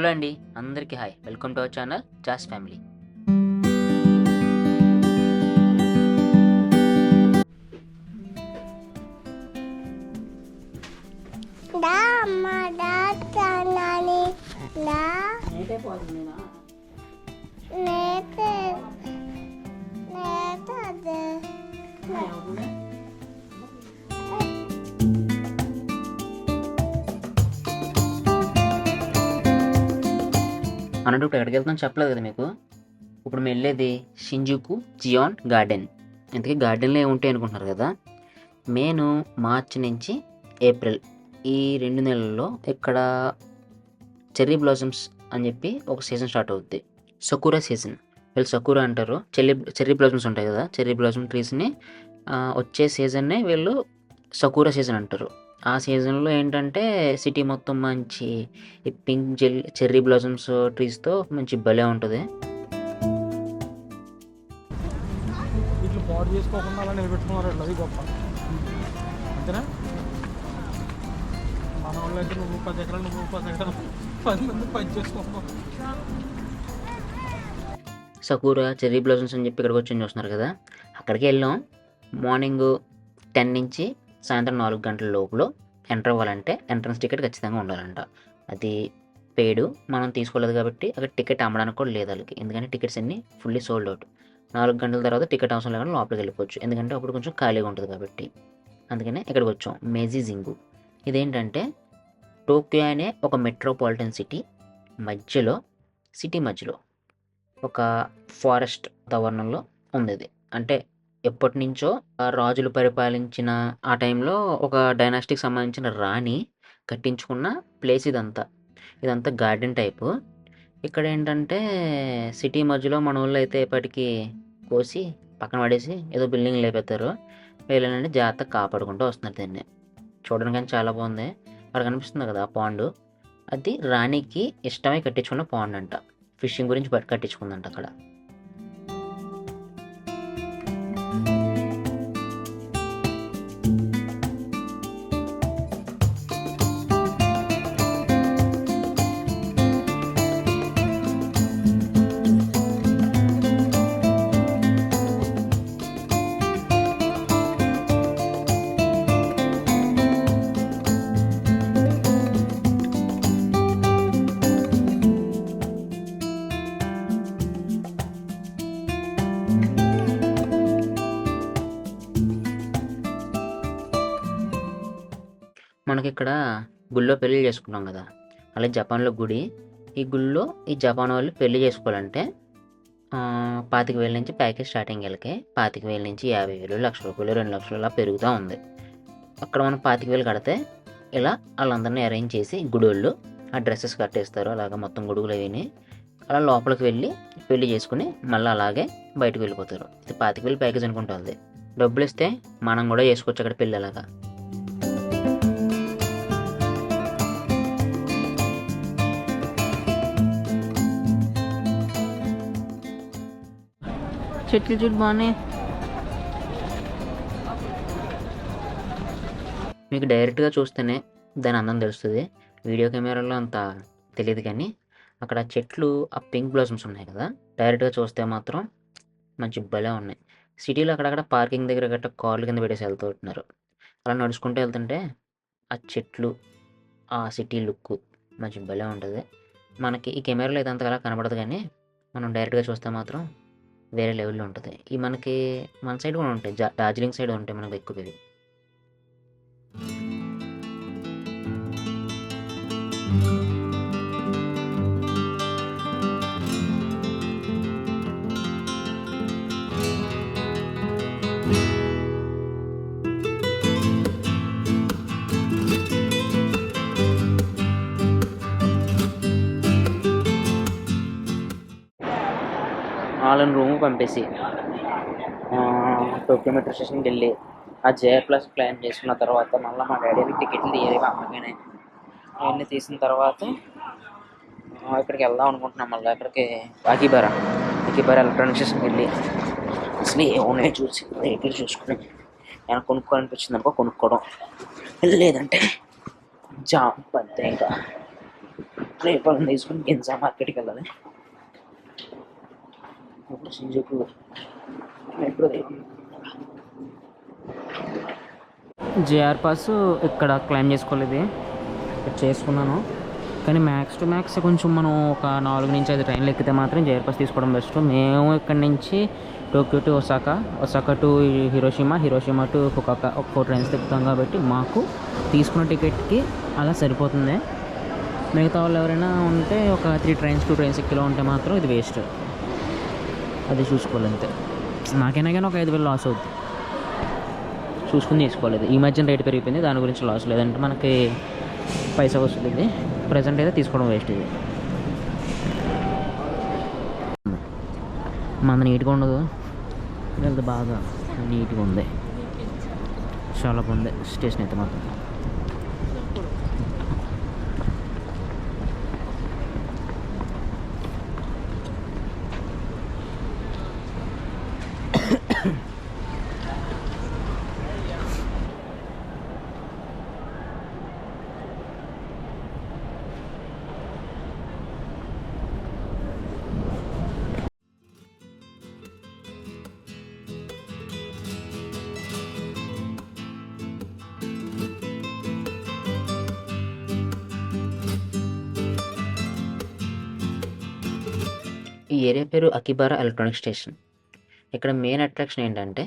Hello అండి, అందరికీ hi. Welcome to our channel జాస్ ఫ్యామిలీ. దా అమ్మ దా తానాని దా నేతే నేతే అన్నట్టు ఇప్పుడు ఎక్కడికి వెళ్తాం చెప్పలేదు కదా మీకు. ఇప్పుడు మేము వెళ్ళేది షింజుకు జియాన్ గార్డెన్. ఇంతకీ గార్డెన్లో ఏముంటాయి అనుకుంటున్నారు కదా. మేను మార్చి నుంచి ఏప్రిల్ ఈ 2 నెలల్లో ఇక్కడ చెర్రీ బ్లాసమ్స్ అని చెప్పి ఒక సీజన్ స్టార్ట్ అవుద్ది. సకురా సీజన్, వీళ్ళు సకురా అంటారు. చెర్రీ బ్లాసమ్స్ ఉంటాయి కదా, చెర్రీ బ్లాసమ్ ట్రీస్ని వచ్చే సీజన్నే వీళ్ళు సకురా సీజన్ అంటారు. ఆ సీజన్లో ఏంటంటే సిటీ మొత్తం మంచి ఈ పింక్ చెర్రీ బ్లాసమ్స్ ట్రీస్తో మంచి భలే ఉంటుంది. వీటిని పాడు చేసుకోకుండా అలా నిలబెట్టుకున్నారు. అది గొప్ప అంతేనా. మన వాళ్ళు అయితే నువ్వు 10 ఎకరాలు నువ్వు 10 ఎకరాలు 10 మంది పని చేసుకుంటాం. సకూరా చెర్రీ బ్లాసమ్స్ అని చెప్పి ఇక్కడికి వచ్చి చూస్తున్నారు కదా, అక్కడికి వెళ్ళాం. మార్నింగ్ 10 నుంచి సాయంత్రం 4 గంటల లోపల ఎంటర్ అవ్వాలంటే ఎంట్రన్స్ టికెట్ ఖచ్చితంగా ఉండాలంట. అది పేడు, మనం తీసుకోలేదు కాబట్టి అక్కడ టికెట్ అమ్మడానికి కూడా లేదు వాళ్ళకి. ఎందుకంటే టికెట్స్ అన్నీ ఫుల్లీ సోల్డ్ అవుట్. 4 గంటల తర్వాత టికెట్ అవసరం లేకుండా లోపలికి వెళ్ళిపోవచ్చు, ఎందుకంటే అప్పుడు కొంచెం ఖాళీగా ఉంటుంది కాబట్టి. అందుకనే ఇక్కడికి వచ్చాం. మేజీ జింగు ఇదేంటంటే టోక్యో అనే ఒక మెట్రోపాలిటన్ సిటీ మధ్యలో ఒక ఫారెస్ట్ వాతావరణంలో ఉంది ఇది. అంటే ఎప్పటి నుంచో రాజులు పరిపాలించిన ఆ టైంలో ఒక డైనాస్టిక్ సంబంధించిన రాణి కట్టించుకున్న ప్లేస్ ఇదంతా గార్డెన్ టైపు. ఇక్కడ ఏంటంటే సిటీ మధ్యలో మన ఊళ్ళో అయితే ఎప్పటికీ కోసి పక్కన పడేసి ఏదో బిల్డింగ్ లేపెత్తారు. వీళ్ళని జాగ్రత్తగా కాపాడుకుంటూ వస్తున్నారు. దీన్ని చూడడానికి కానీ చాలా బాగుంది. అక్కడ కనిపిస్తుంది కదా పాండ్, అది రాణికి ఇష్టమై కట్టించుకున్న పాండ్ అంట. ఫిషింగ్ గురించి కట్టించుకుందంట అక్కడ. మనకి ఇక్కడ గుళ్ళో పెళ్ళి చేసుకుంటాం కదా, అలాగే జపాన్లో గుడి. ఈ గుళ్ళో ఈ జపాన్ వాళ్ళు పెళ్లి చేసుకోవాలంటే 25,000 నుంచి ప్యాకేజ్ స్టార్టింగ్ వెళ్ళకి 25,000 నుంచి 50,000, 1,00,000 రూపాయలు, 2 లక్షలు ఇలా పెరుగుతూ ఉంది. అక్కడ మనం 25,000 కడితే ఇలా వాళ్ళందరినీ అరేంజ్ చేసి గుడోళ్ళు ఆ డ్రెస్సెస్ కట్టేస్తారు. అలాగే మొత్తం గొడుగులు అవిని అలా లోపలికి వెళ్ళి పెళ్లి చేసుకుని మళ్ళీ అలాగే బయటకు వెళ్ళిపోతారు. ఇది 25,000 ప్యాకేజ్ అనుకుంటుంది. డబ్బులు ఇస్తే మనం కూడా చేసుకోవచ్చు అక్కడ పెళ్ళి. అలాగా చెట్లు చూడు బాగున్నాయి. మీకు డైరెక్ట్గా చూస్తేనే దాని అందం తెలుస్తుంది, వీడియో కెమెరాలో అంత తెలియదు. కానీ అక్కడ చెట్లు ఆ పింక్ బ్లాసమ్స్ ఉన్నాయి కదా, డైరెక్ట్గా చూస్తే మాత్రం మంచి భలే ఉన్నాయి. సిటీలో అక్కడక్కడ పార్కింగ్ దగ్గర గట్రా కార్లు కింద పెట్టేసి వెళ్తున్నారు. అలా నడుచుకుంటూ వెళ్తుంటే ఆ చెట్లు ఆ సిటీ లుక్ మంచి భలే ఉంటుంది. మనకి ఈ కెమెరాలో అయితే అంతగా కనబడదు, కానీ మనం డైరెక్ట్గా చూస్తే మాత్రం వేరే లెవెల్లో ఉంటుంది. ఈ మనకి మన సైడ్ కూడా ఉంటాయి, డార్జిలింగ్ సైడ్ ఉంటాయి మనకు ఎక్కువ ఇవి. వాళ్ళని రూమ్ పంపేసి టోక్యో మెట్రో స్టేషన్కి వెళ్ళి ఆ జేఆర్ ప్లస్ ప్లాన్ చేసుకున్న తర్వాత మళ్ళీ మా డాడీకి టికెట్లు తీయాలి అమ్మగానే. అవన్నీ తీసిన తర్వాత ఇక్కడికి వెళ్దాం అనుకుంటున్నాం. మళ్ళీ అక్కడికి అకిబారా ఎలక్ట్రానిక్ స్టేషన్కి వెళ్ళి అసలు ఏమున్నాయో చూసి వెహికల్ చూసుకుని ఏమైనా కొనుక్కోవాలనిపించింది అనుకో కొనుక్కోవడం, లేదంటే జాబ్ అంతే. ఇంకా రేపు తీసుకుని గిన్సా మార్కెట్కి వెళ్ళాలి. ఇప్పుడు షింజుకు మెట్రో జేఆర్ పాస్ ఇక్కడ క్లైమ్ చేసుకోలేదు, ఇక్కడ చేసుకున్నాను. కానీ మ్యాక్స్ టు మ్యాక్స్ కొంచెం మనం ఒక 4 నుంచి 5 ట్రైన్లు ఎక్కితే మాత్రం జేఆర్ పాస్ తీసుకోవడం బెస్ట్. మేము ఇక్కడ నుంచి Tokyo to Osaka to Hiroshima to Fukuoka ఒక 4 ట్రైన్స్ ఎక్కుతాం కాబట్టి మాకు తీసుకున్న టికెట్కి అలా సరిపోతుంది. మిగతా వాళ్ళు ఎవరైనా ఉంటే ఒక 2 ట్రైన్స్ ఎక్కిలో ఉంటే మాత్రం ఇది వేస్ట్. అది చూసుకోవాలి అంతే. నాకైనా కానీ ఒక 5,000 లాస్ అవుద్ది. చూసుకుని తీసుకోలేదు. ఈ మధ్యన రేటు పెరిగిపోయింది, దాని గురించి లాస్. లేదంటే మనకి పైసా వస్తుంది. ప్రజెంట్ అయితే తీసుకోవడం వేస్ట్. ఇది మన నీట్గా ఉండదు, వెళ్తే బాగా నీట్గా ఉంది, చాలా బాగుంది స్టేషన్ అయితే మాత్రం. ఈ ఏరియా పేరు అకిబారా ఎలక్ట్రానిక్ స్టేషన్. ఇక్కడ మెయిన్ అట్రాక్షన్ ఏంటంటే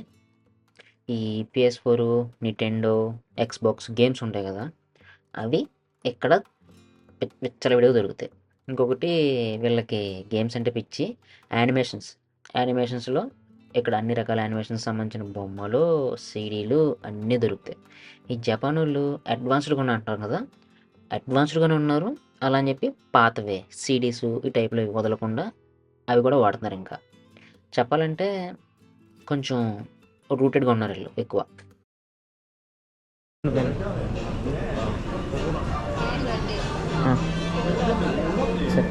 ఈ PS4, నింటెండో, ఎక్స్బాక్స్ గేమ్స్ ఉంటాయి కదా, అవి ఇక్కడ విచ్చలవిడిగా దొరుకుతాయి. ఇంకొకటి వీళ్ళకి గేమ్స్ అంటే పిచ్చి. యానిమేషన్స్లో ఇక్కడ అన్ని రకాల యానిమేషన్స్ సంబంధించిన బొమ్మలు, సీడీలు అన్నీ దొరుకుతాయి. ఈ జపాన్ వాళ్ళు అడ్వాన్స్డ్గానే అంటారు కదా, అడ్వాన్స్డ్గానే ఉన్నారు. అలా అని చెప్పి పాతవే సీడీస్ ఈ టైప్లో వదలకుండా అవి కూడా వాడుతున్నారు. ఇంకా చెప్పాలంటే కొంచెం రూటెడ్గా ఉన్నారు వీళ్ళు ఎక్కువ. సరే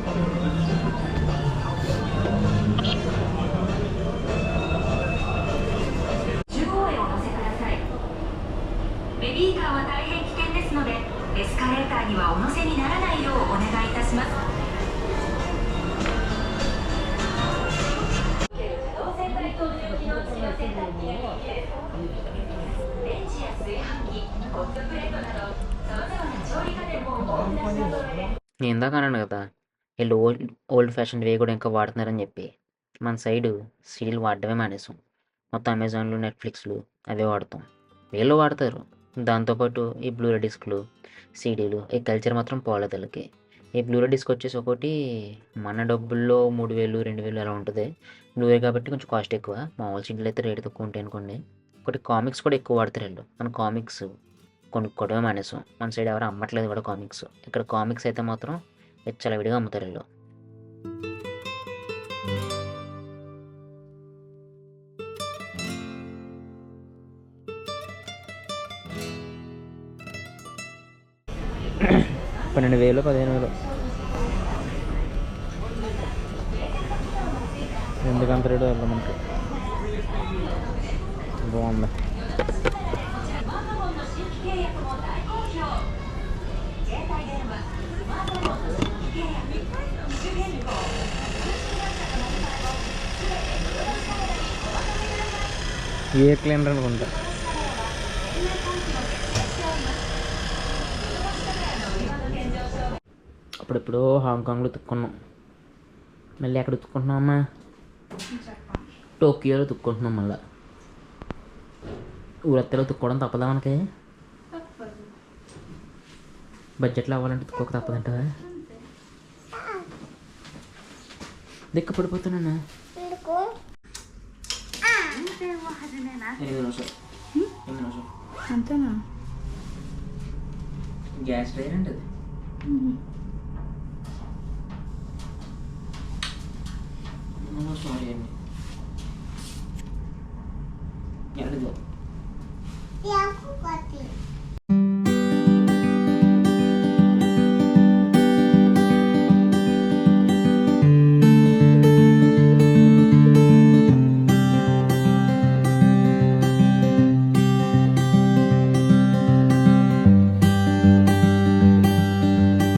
నేను ఇందాక అన్నాను కదా, వీళ్ళు ఓల్డ్ ఫ్యాషన్ వే కూడా ఇంకా వాడుతున్నారని చెప్పి. మన సైడు సీడీలు వాడడమే మానేసాం. మొత్తం అమెజాన్లు, నెట్ఫ్లిక్స్లు అవే వాడతాం. వీళ్ళు వాడతారు. దాంతోపాటు ఈ బ్లూరే డిస్క్లు, సీడీలు, ఈ కల్చర్ మాత్రం పోలేదు వాళ్ళకి. ఈ బ్లూరే డిస్క్ వచ్చేసి ఒకటి మన డబ్బుల్లో 3,000, 2,000 అలా ఉంటుంది. బ్లూరే కాబట్టి కొంచెం కాస్ట్ ఎక్కువ. మామూలు సీడీలు అయితే రేటు తక్కువ ఉంటాయి అనుకోండి. ఒకటి కామిక్స్ కూడా ఎక్కువ వాడతారు వీళ్ళు. మన కామిక్స్ కొనుక్కోవడమే మానేసాం. మన సైడ్ ఎవరు అమ్మట్లేదు కూడా కామిక్స్. ఇక్కడ కామిక్స్ అయితే మాత్రం విచ్చలవిడిగా అమ్ముతారు వీళ్ళు. $12,000, $15,000 ఎందుకంత రేటు వెళ్దాం మనకి. బాగుంది. ఎయిర్ క్లీనర్ అనుకుంటా. అప్పుడెప్పుడో హాంకాంగ్లో తుక్కున్నాం. మళ్ళీ ఎక్కడ తుక్కుంటున్నామా? టోక్యోలో తుక్కుంటున్నాం. మళ్ళీ ఊరత్తలో తుక్కోవడం తప్పదా మనకి? బడ్జెట్లో అవ్వాలంటే తుక్కోక తప్పదంటావా? దిక్కు పడిపోతున్నాను. 8 నిమిషాలు. అంతేనా? గ్యాస్ ట్రైన్ అంటే